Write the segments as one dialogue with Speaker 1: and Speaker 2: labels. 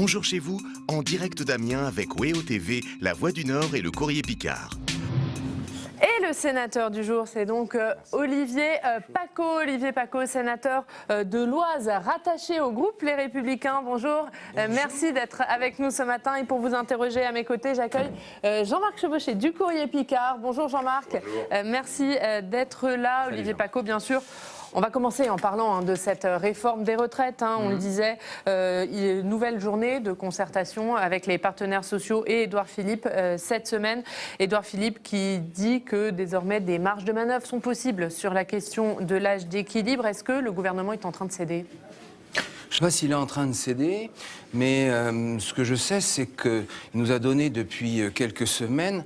Speaker 1: Bonjour chez vous, en direct d'Amiens avec WEO TV, La Voix du Nord et le Courrier Picard.
Speaker 2: Et le sénateur du jour, c'est donc Olivier Paccaud. Olivier Paccaud, sénateur de l'Oise, rattaché au groupe Les Républicains. Bonjour, merci d'être avec nous ce matin. Et pour vous interroger à mes côtés, j'accueille Jean-Marc Chevauché du Courrier Picard. Bonjour Jean-Marc, merci d'être là.
Speaker 3: Salut,
Speaker 2: Olivier
Speaker 3: Jean.
Speaker 2: Paccaud, bien sûr. On va commencer en parlant de cette réforme des retraites. On le disait, nouvelle journée de concertation avec les partenaires sociaux et Édouard Philippe cette semaine. Édouard Philippe qui dit que désormais des marges de manœuvre sont possibles sur la question de l'âge d'équilibre. Est-ce que le gouvernement est en train de céder ?
Speaker 3: Je ne sais pas s'il est en train de céder, mais ce que je sais, c'est qu'il nous a donné depuis quelques semaines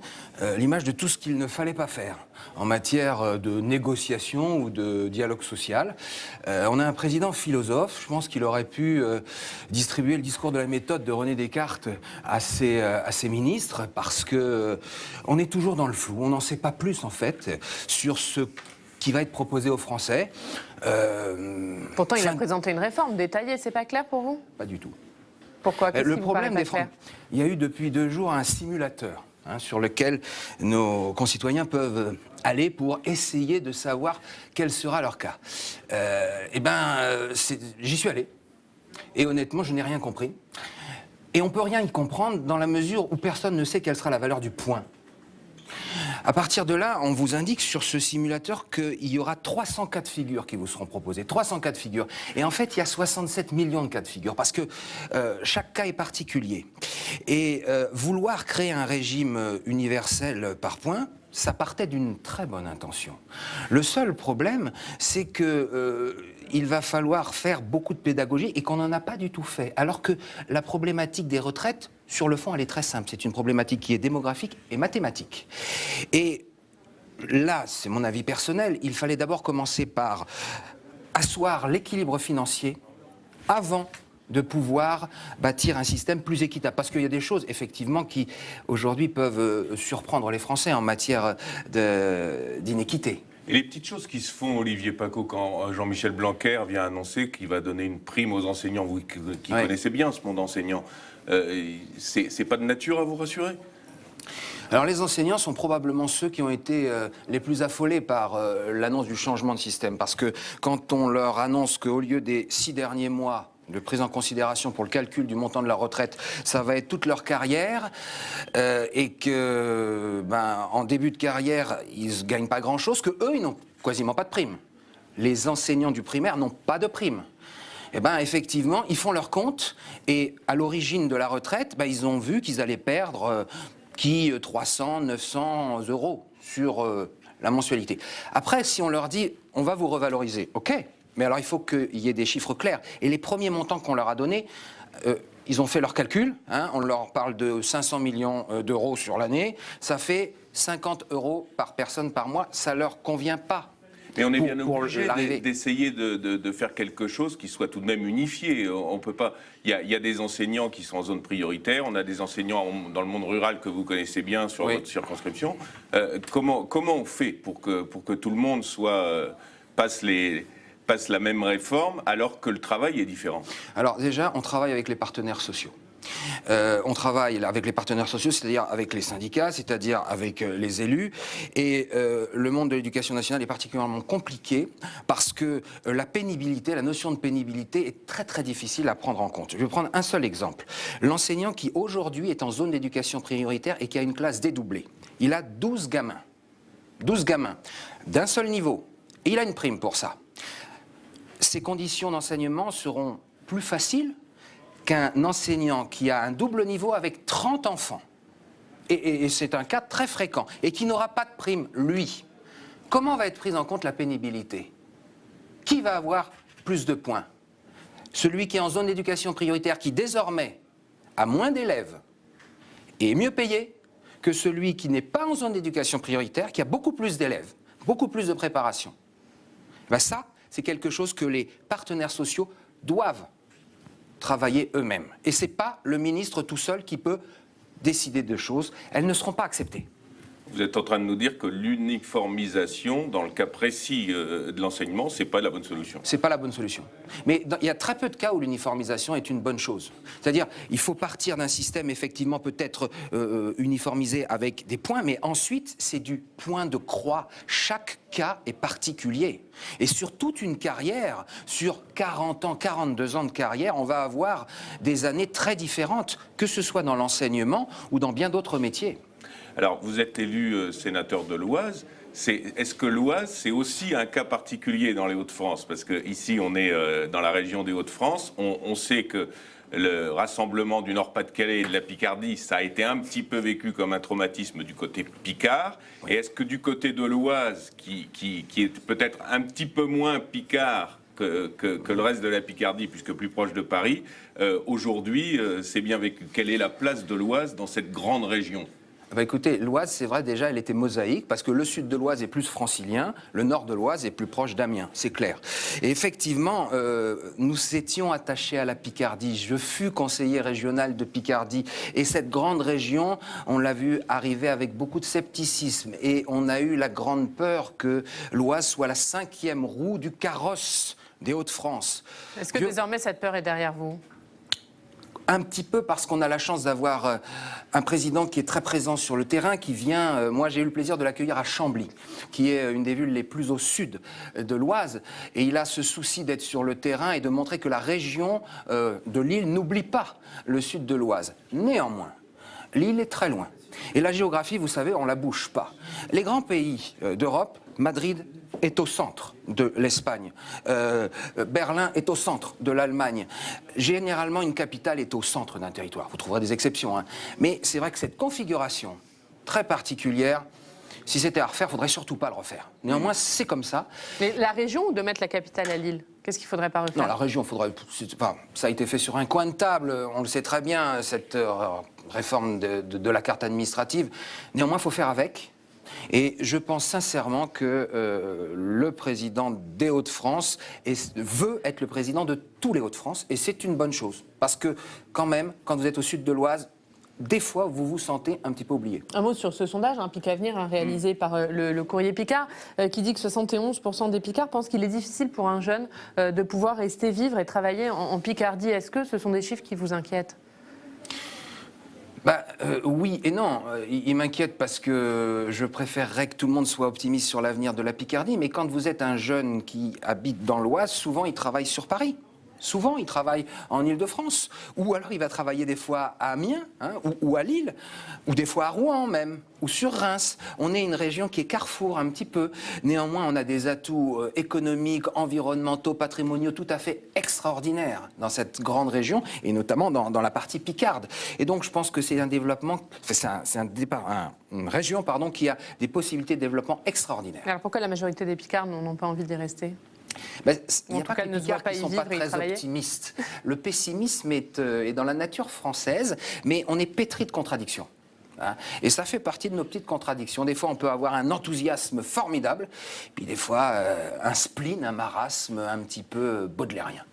Speaker 3: l'image de tout ce qu'il ne fallait pas faire en matière de négociation ou de dialogue social. On a un président philosophe, je pense qu'il aurait pu distribuer le discours de la méthode de René Descartes à ses ministres, parce qu'on est toujours dans le flou, on n'en sait pas plus en fait sur ce qui va être proposé aux Français.
Speaker 2: Pourtant, il a présenté une réforme détaillée, c'est pas clair pour vous ?
Speaker 3: Pas du tout.
Speaker 2: Pourquoi ? Qu'est-ce
Speaker 3: Le
Speaker 2: qui vous paraît
Speaker 3: problème
Speaker 2: pas
Speaker 3: des
Speaker 2: clair ?
Speaker 3: Il y a eu depuis 2 jours un simulateur sur lequel nos concitoyens peuvent aller pour essayer de savoir quel sera leur cas. J'y suis allé et honnêtement, je n'ai rien compris. Et on peut rien y comprendre dans la mesure où personne ne sait quelle sera la valeur du point. À partir de là, on vous indique sur ce simulateur qu'il y aura 300 cas de figure qui vous seront proposés. 300 cas de figure. Et en fait, il y a 67 millions de cas de figure, parce que chaque cas est particulier. Et vouloir créer un régime universel par points, ça partait d'une très bonne intention. Le seul problème, c'est que il va falloir faire beaucoup de pédagogie et qu'on n'en a pas du tout fait. Alors que la problématique des retraites, sur le fond, elle est très simple. C'est une problématique qui est démographique et mathématique. Et là, c'est mon avis personnel, il fallait d'abord commencer par asseoir l'équilibre financier avant de pouvoir bâtir un système plus équitable. Parce qu'il y a des choses, effectivement, qui, aujourd'hui, peuvent surprendre les Français en matière d'inéquité.
Speaker 4: Et les petites choses qui se font, Olivier Paccaud, quand Jean-Michel Blanquer vient annoncer qu'il va donner une prime aux enseignants, vous qui connaissez bien ce monde enseignant, c'est pas de nature à vous rassurer ?
Speaker 3: Alors les enseignants sont probablement ceux qui ont été les plus affolés par l'annonce du changement de système. Parce que quand on leur annonce qu'au lieu des 6 derniers mois de prise en considération pour le calcul du montant de la retraite, ça va être toute leur carrière, et que, en début de carrière, ils ne gagnent pas grand-chose, que eux, ils n'ont quasiment pas de prime. Les enseignants du primaire n'ont pas de prime. Eh bien, effectivement, ils font leur compte, et à l'origine de la retraite, ils ont vu qu'ils allaient perdre 300, 900 euros sur la mensualité. Après, si on leur dit, on va vous revaloriser, ok. Mais alors, il faut qu'il y ait des chiffres clairs. Et les premiers montants qu'on leur a donnés, ils ont fait leur calcul. On leur parle de 500 millions d'euros sur l'année. Ça fait 50 euros par personne par mois. Ça ne leur convient pas.
Speaker 4: Mais on est bien obligé d'essayer de faire quelque chose qui soit tout de même unifié. On peut pas. Il y a des enseignants qui sont en zone prioritaire. On a des enseignants dans le monde rural que vous connaissez bien sur votre circonscription. Comment on fait pour que tout le monde passe la même réforme alors que le travail est différent? Alors
Speaker 3: déjà, on travaille avec les partenaires sociaux. On travaille avec les partenaires sociaux, c'est-à-dire avec les syndicats, c'est-à-dire avec les élus. Et le monde de l'éducation nationale est particulièrement compliqué parce que la pénibilité, la notion de pénibilité est très très difficile à prendre en compte. Je vais prendre un seul exemple. L'enseignant qui aujourd'hui est en zone d'éducation prioritaire et qui a une classe dédoublée. Il a 12 gamins. 12 gamins d'un seul niveau. Et il a une prime pour ça. Ces conditions d'enseignement seront plus faciles qu'un enseignant qui a un double niveau avec 30 enfants. Et c'est un cas très fréquent. Et qui n'aura pas de prime, lui. Comment va être prise en compte la pénibilité? Qui va avoir plus de points? Celui qui est en zone d'éducation prioritaire, qui désormais a moins d'élèves et est mieux payé que celui qui n'est pas en zone d'éducation prioritaire, qui a beaucoup plus d'élèves, beaucoup plus de préparation. Ça, c'est quelque chose que les partenaires sociaux doivent travailler eux-mêmes. Et ce n'est pas le ministre tout seul qui peut décider de choses. Elles ne seront pas acceptées.
Speaker 4: Vous êtes en train de nous dire que l'uniformisation, dans le cas précis de l'enseignement, c'est pas la bonne solution.
Speaker 3: C'est pas la bonne solution. Mais il y a très peu de cas où l'uniformisation est une bonne chose. C'est-à-dire, il faut partir d'un système effectivement peut-être uniformisé avec des points, mais ensuite, c'est du point de croix. Chaque cas est particulier. Et sur toute une carrière, sur 40 ans, 42 ans de carrière, on va avoir des années très différentes, que ce soit dans l'enseignement ou dans bien d'autres métiers.
Speaker 4: Alors, vous êtes élu sénateur de l'Oise. Est-ce que l'Oise, c'est aussi un cas particulier dans les Hauts-de-France? Parce qu'ici, on est dans la région des Hauts-de-France. On sait que le rassemblement du Nord-Pas-de-Calais et de la Picardie, ça a été un petit peu vécu comme un traumatisme du côté picard. Oui. Et est-ce que du côté de l'Oise, qui est peut-être un petit peu moins picard que le reste de la Picardie, puisque plus proche de Paris, aujourd'hui, c'est bien vécu? Quelle est la place de l'Oise dans cette grande région?
Speaker 3: Bah écoutez, l'Oise, c'est vrai, déjà, elle était mosaïque, parce que le sud de l'Oise est plus francilien, le nord de l'Oise est plus proche d'Amiens, c'est clair. Et effectivement, nous étions attachés à la Picardie. Je fus conseiller régional de Picardie. Et cette grande région, on l'a vu arriver avec beaucoup de scepticisme. Et on a eu la grande peur que l'Oise soit la 5e roue du carrosse des Hauts-de-France.
Speaker 2: Est-ce que désormais cette peur est derrière vous ?
Speaker 3: Un petit peu parce qu'on a la chance d'avoir un président qui est très présent sur le terrain, qui vient, moi j'ai eu le plaisir de l'accueillir à Chambly, qui est une des villes les plus au sud de l'Oise, et il a ce souci d'être sur le terrain et de montrer que la région de Lille n'oublie pas le sud de l'Oise. Néanmoins, Lille est très loin. Et la géographie, vous savez, on ne la bouge pas. Les grands pays d'Europe, Madrid est au centre de l'Espagne. Berlin est au centre de l'Allemagne. Généralement, une capitale est au centre d'un territoire. Vous trouverez des exceptions, hein. Mais c'est vrai que cette configuration très particulière, si c'était à refaire, il ne faudrait surtout pas le refaire. Néanmoins, c'est comme ça.
Speaker 2: Mais la région ou de mettre la capitale à Lille? Qu'est-ce qu'il ne faudrait pas refaire?
Speaker 3: Non, la région, faudrait. Enfin, ça a été fait sur un coin de table, on le sait très bien, cette réforme de la carte administrative. Néanmoins, il faut faire avec. Et je pense sincèrement que le président des Hauts-de-France veut être le président de tous les Hauts-de-France, et c'est une bonne chose. Parce que, quand même, quand vous êtes au sud de l'Oise, des fois, vous vous sentez un petit peu oublié. Un
Speaker 2: mot sur ce sondage, Pic Avenir, réalisé par le Courrier Picard, qui dit que 71% des Picards pensent qu'il est difficile pour un jeune de pouvoir rester vivre et travailler en Picardie. Est-ce que ce sont des chiffres qui vous inquiètent ?
Speaker 3: Oui et non. Il m'inquiète parce que je préférerais que tout le monde soit optimiste sur l'avenir de la Picardie, mais quand vous êtes un jeune qui habite dans l'Oise, souvent il travaille sur Paris. Souvent, il travaille en Île-de-France, ou alors il va travailler des fois à Amiens, hein, ou à Lille, ou des fois à Rouen même, ou sur Reims. On est une région qui est carrefour un petit peu. Néanmoins, on a des atouts économiques, environnementaux, patrimoniaux tout à fait extraordinaires dans cette grande région, et notamment dans la partie picarde. Et donc, je pense que c'est un développement, une région qui a des possibilités de développement extraordinaires.
Speaker 2: Alors pourquoi la majorité des Picards n'ont pas envie d'y rester ?
Speaker 3: Il n'y a pas que les Picards qui ne sont pas très optimistes. Le pessimisme est dans la nature française, mais on est pétri de contradictions. Hein, et ça fait partie de nos petites contradictions. Des fois, on peut avoir un enthousiasme formidable, puis des fois, un spleen, un marasme un petit peu baudelairien.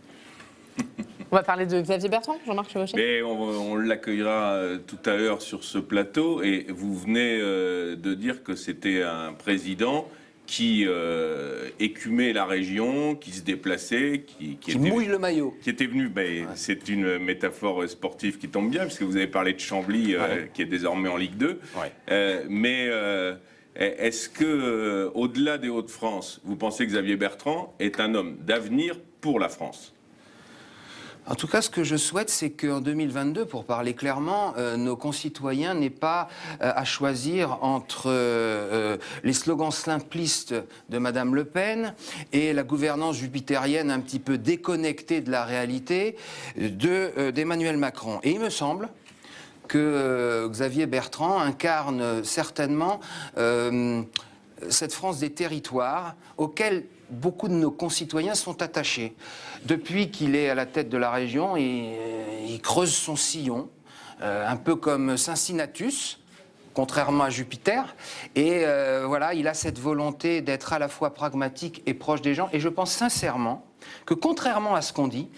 Speaker 2: On va parler de Xavier Bertrand, Jean-Marc Chevauché.
Speaker 4: Mais on l'accueillera tout à l'heure sur ce plateau, et vous venez de dire que c'était un président qui écumait la région, qui se déplaçait, qui
Speaker 3: mouille le maillot.
Speaker 4: Qui était venu, c'est une métaphore sportive qui tombe bien, puisque vous avez parlé de Chambly, qui est désormais en Ligue 2. Ouais. Mais est-ce que, au-delà des Hauts-de-France, vous pensez que Xavier Bertrand est un homme d'avenir pour la France ?
Speaker 3: En tout cas, ce que je souhaite, c'est qu'en 2022, pour parler clairement, nos concitoyens n'aient pas à choisir entre les slogans simplistes de Madame Le Pen et la gouvernance jupitérienne un petit peu déconnectée de la réalité d'Emmanuel Macron. Et il me semble que Xavier Bertrand incarne certainement cette France des territoires auxquels beaucoup de nos concitoyens sont attachés. Depuis qu'il est à la tête de la région, il creuse son sillon, un peu comme Cincinnatus, contrairement à Jupiter. Et voilà, il a cette volonté d'être à la fois pragmatique et proche des gens. Et je pense sincèrement que, contrairement à ce qu'on dit,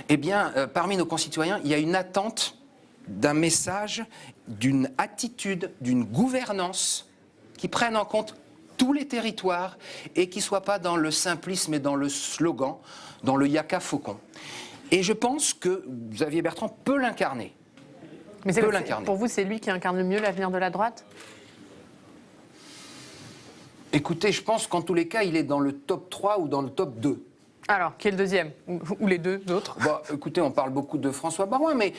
Speaker 3: eh bien, parmi nos concitoyens, il y a une attente d'un message, d'une attitude, d'une gouvernance qui prenne en compte tous les territoires et qui ne soit pas dans le simplisme et dans le slogan, dans le yaka faucon. Et je pense que Xavier Bertrand peut l'incarner.
Speaker 2: Mais pour vous, c'est lui qui incarne le mieux l'avenir de la droite ?
Speaker 3: Écoutez, je pense qu'en tous les cas, il est dans le top 3 ou dans le top 2.
Speaker 2: Alors, qui est le deuxième ? Ou les deux autres ?
Speaker 3: Bon, écoutez, on parle beaucoup de François Baroin, mais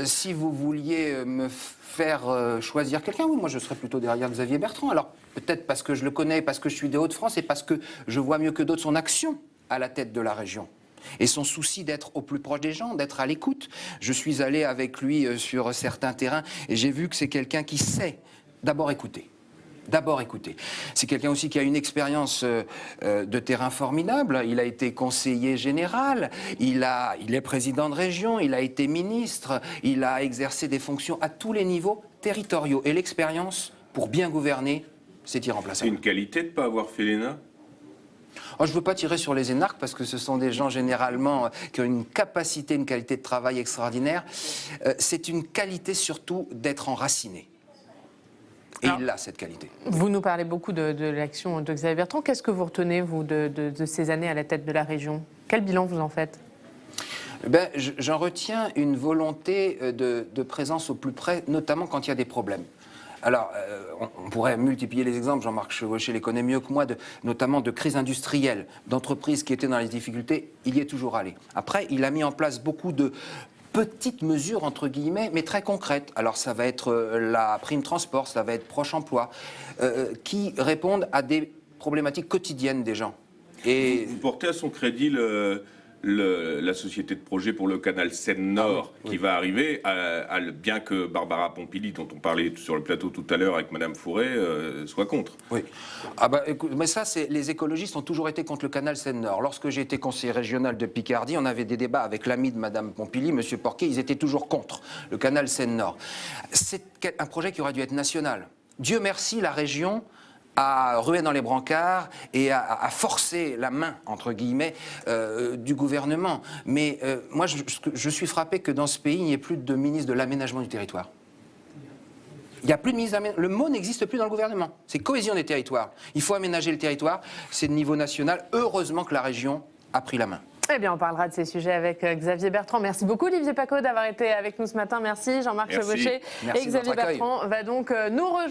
Speaker 3: si vous vouliez me faire choisir quelqu'un, oui, moi je serais plutôt derrière Xavier Bertrand. Alors, peut-être parce que je le connais, parce que je suis des Hauts-de-France et parce que je vois mieux que d'autres son action à la tête de la région. Et son souci d'être au plus proche des gens, d'être à l'écoute. Je suis allé avec lui sur certains terrains et j'ai vu que c'est quelqu'un qui sait d'abord écouter. D'abord écouter. C'est quelqu'un aussi qui a une expérience de terrain formidable. Il a été conseiller général, il est président de région, il a été ministre, il a exercé des fonctions à tous les niveaux territoriaux. Et l'expérience, pour bien gouverner, c'est irremplaçable.
Speaker 4: C'est une qualité de ne pas avoir fait l'ENA ?
Speaker 3: Oh, je ne veux pas tirer sur les énarques parce que ce sont des gens généralement qui ont une capacité, une qualité de travail extraordinaire. C'est une qualité surtout d'être enraciné. Et il a cette qualité.
Speaker 2: Vous nous parlez beaucoup de l'action de Xavier Bertrand. Qu'est-ce que vous retenez, vous, de ces années à la tête de la région ? Quel bilan vous en faites ?
Speaker 3: J'en retiens une volonté de présence au plus près, notamment quand il y a des problèmes. Alors, on pourrait multiplier les exemples, Jean-Marc Chevauché les connaît mieux que moi, notamment de crise industrielle, d'entreprises qui étaient dans les difficultés, il y est toujours allé. Après, il a mis en place beaucoup de petites mesures, entre guillemets, mais très concrètes. Alors ça va être la prime transport, ça va être Proche Emploi, qui répondent à des problématiques quotidiennes des gens.
Speaker 4: Et vous portez à son crédit la société de projet pour le canal Seine-Nord qui va arriver, bien que Barbara Pompili, dont on parlait sur le plateau tout à l'heure avec Madame Fourret, soit contre.
Speaker 3: Oui. Écoute, mais ça, les écologistes ont toujours été contre le canal Seine-Nord. Lorsque j'ai été conseiller régional de Picardie, on avait des débats avec l'ami de Madame Pompili, Monsieur Porquet, ils étaient toujours contre le canal Seine-Nord. C'est un projet qui aurait dû être national. Dieu merci, la région à ruer dans les brancards et à forcer la main, entre guillemets, du gouvernement. Mais moi, je suis frappé que dans ce pays, il n'y ait plus de ministre de l'aménagement du territoire. Il n'y a plus de ministre d'aménagement. Le mot n'existe plus dans le gouvernement. C'est cohésion des territoires. Il faut aménager le territoire. C'est de niveau national. Heureusement que la région a pris la main.
Speaker 2: Eh bien, on parlera de ces sujets avec Xavier Bertrand. Merci beaucoup, Olivier Paccaud, d'avoir été avec nous ce matin. Merci, Jean-Marc Chevauché. Et Xavier Bertrand va donc nous rejoindre.